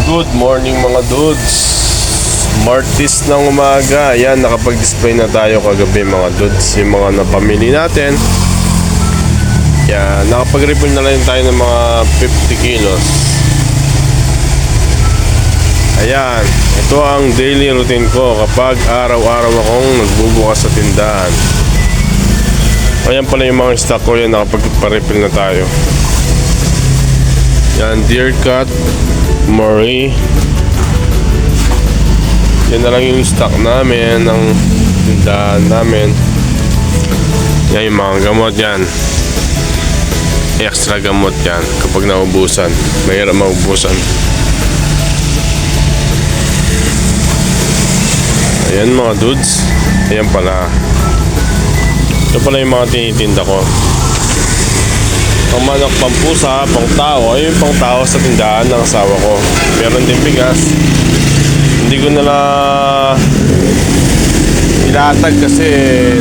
Good morning mga dudes. Martis ng umaga. Ayan, nakapag-display na tayo kagabi mga dudes. Yung mga napamili natin. Yan, nakapag-refill na lang tayo ng mga 50 kilos. Ayan, ito ang daily routine ko kapag araw-araw akong nagbubukas sa tindahan. Ayan pala yung mga stock ko. Yan, nakapag-refill na tayo. Yan, Deer Cut, Murray. Yan na lang yung stock namin ng tindahan namin. Yan yung mga gamot yan. Extra gamot yan kapag naubusan. Mahirap maubusan. Ayan mga dudes. Ayan pala. Ito pala yung mga tinitinda ko. Pangmanok, pampusa, pang tao. Ayun yung pang tao sa tindahan ng asawa ko. Meron din bigas. Hindi ko nila ilatag kasi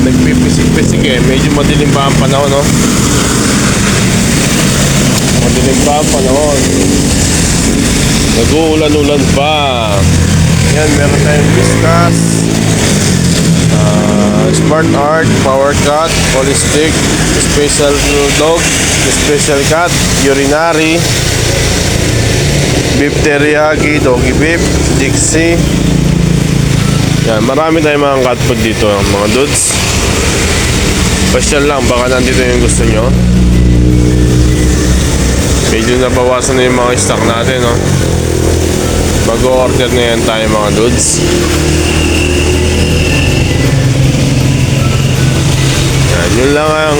nagpipisik-pisik eh. Medyo madilim pa ang panahon, no? Madilim pa ang panahon. Nag-uulan-ulan pa. Yan, meron tayong biscuits. Smart Art, Power Cut, Holistic, Special Dog, Special Cut, Urinary, Beef Teriyaki, Doggy Beef, Dixie. Yan, marami tayong mga cat food dito mga dudes. Special lang, baka nandito yung gusto nyo. Medyo nabawasan na yung mga stock natin, no? Mag-order na yan tayo mga dudes. Yun lang ang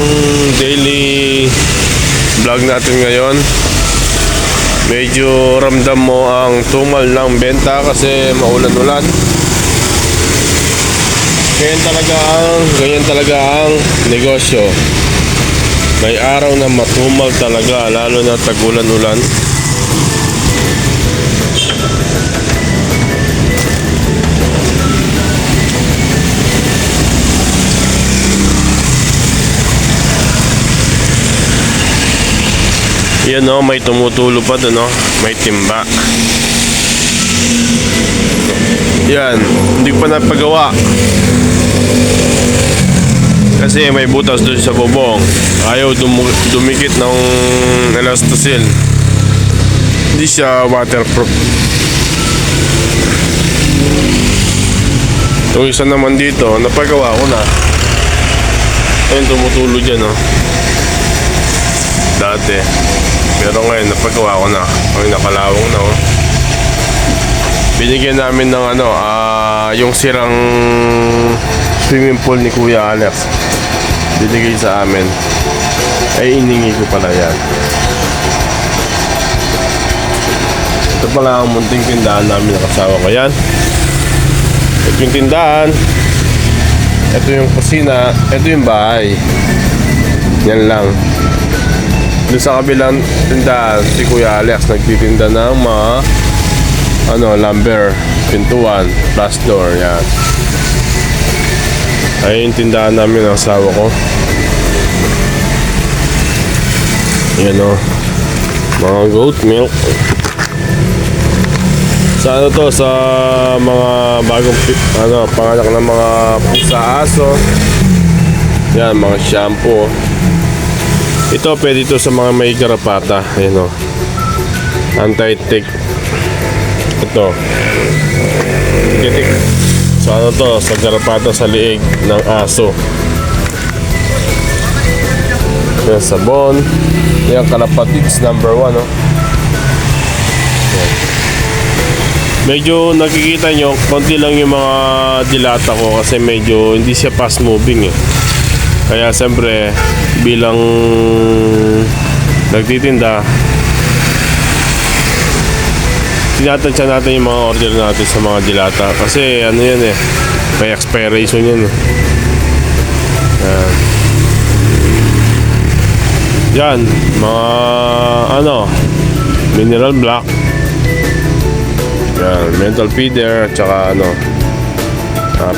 daily vlog natin ngayon. Medyo ramdam mo ang tumal ng benta kasi maulan-ulan. Ganyan talaga ang negosyo. May araw na matumal talaga, lalo na tag-ulan-ulan. Yan o, may tumutulo pa doon o. May timba. Yan, hindi pa napagawa. Kasi may butas doon sa bubong. Ayaw dumikit ng elastosil. Hindi siya waterproof. Itong isa naman dito, napagawa ko na. Ayun, tumutulo dyan o. Dati. Pero ngayon napagawa ko na. Ay, nakalawang na oh. Binigyan namin ng yung sirang swimming pool ni Kuya Alex. Binigay sa amin. Ay, iningi ko pala yan. Ito pala ang munting tindahan namin ng asawa ko. Yan. Ito yung tindahan. Ito yung kusina. Ito yung bahay. Yan lang. Doon sa kabilang tindahan, si Kuya Alex nagtitinda ng mga lumber, pintuan, plus door, yan. Ay yung tindahan namin ng asawa ko. Yan o, mga goat milk. Sa to, sa mga bagong panganak ng mga pusa, aso. Yan, mga shampoo. Ito, pwede ito sa mga may garapata. Ayan o. Anti-tick. Ito. Anti-tick. So to? Sa garapata sa liig ng aso. Yan, sabon. Yan, kalapatids number 1 o. Medyo nakikita nyo, konti lang yung mga dilata ko kasi medyo hindi siya fast moving eh. Kaya siyempre bilang nagtitinda, tinatansya natin yung mga order natin sa mga dilata kasi yan eh, may expiration yan eh. Yan, mga mineral block. Yan, mental feeder at saka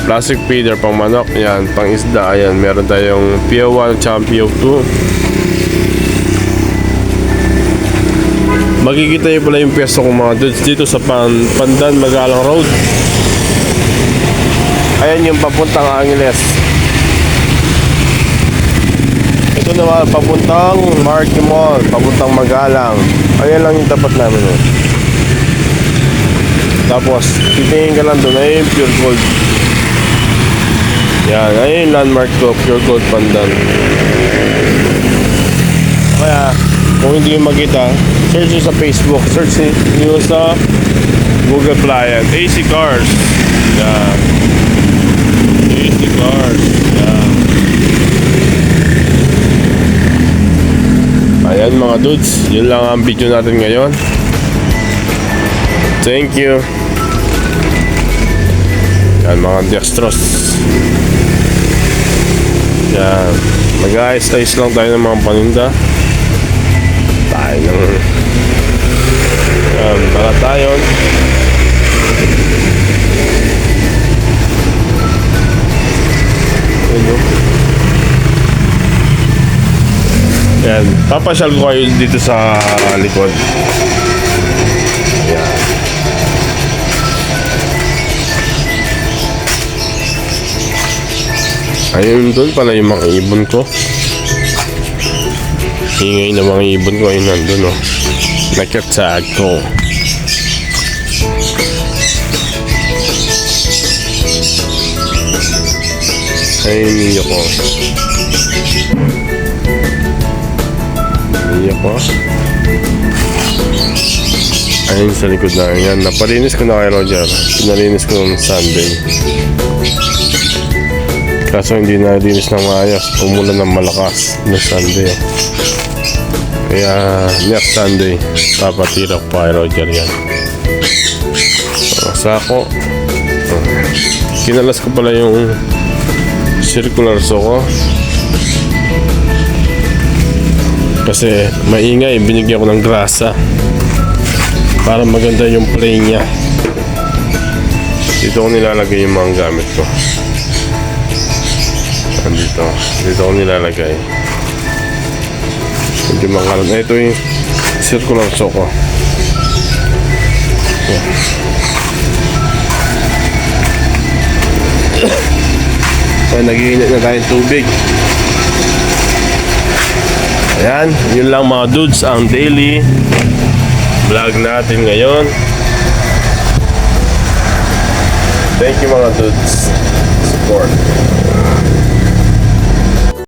plastic feeder pang manok. Yan, pang isda. Ayan, meron tayong PO1 at PO2. Makikita nyo pala yung pwesto kong mga dudes dito sa Pandan Magalang Road. Ayan yung papuntang Angeles. Ito naman papuntang Marquee Mall, papuntang Magalang. Ayan lang yung tapat namin. Tapos titingin ka lang doon, ayun yung Pure Gold. Yan, ayun yung landmark ko, Pure Gold Pandan. Kaya kung hindi yung makita, search nyo sa Facebook, search nyo sa Google Play, AC Cars. Yan, AC Cars. Yan. Ayan mga dudes, yun lang ang video natin ngayon. Thank you. Yan mga dextrose. Yan, mag-ayos-ayos lang tayo ng mga paninda. Tayo ng para tayo. Yan, papasyal ko kayo dito sa likod. Yan. Ayun doon pala yung mga ibon ko. Ingay na mga ibon ko. Ayun nandun oh. Nakatag ko. Ayun niyo ko. Niyo ko. Ayun sa likod na yan. Napalinis ko na kay Roger. Pinalinis ko noong Sunday. Kaso hindi nalinis ng maayos. Umulan ng malakas noong Sunday. Kaya next Sunday papatira ko pa kay Roger yan. Sako. Kinalas ko pala yung circular saw ko. Kasi maingay, binigyan ko ng grasa para maganda yung play niya. Dito ko nilalagay yung mga gamit ko. Dito ko nilalagay. Medyo makalat. Ito yung circular saw ko. So, nag-iinit na tayong tubig. Ayan, yun lang mga dudes ang daily vlog natin ngayon. Thank you mga dudes. Support.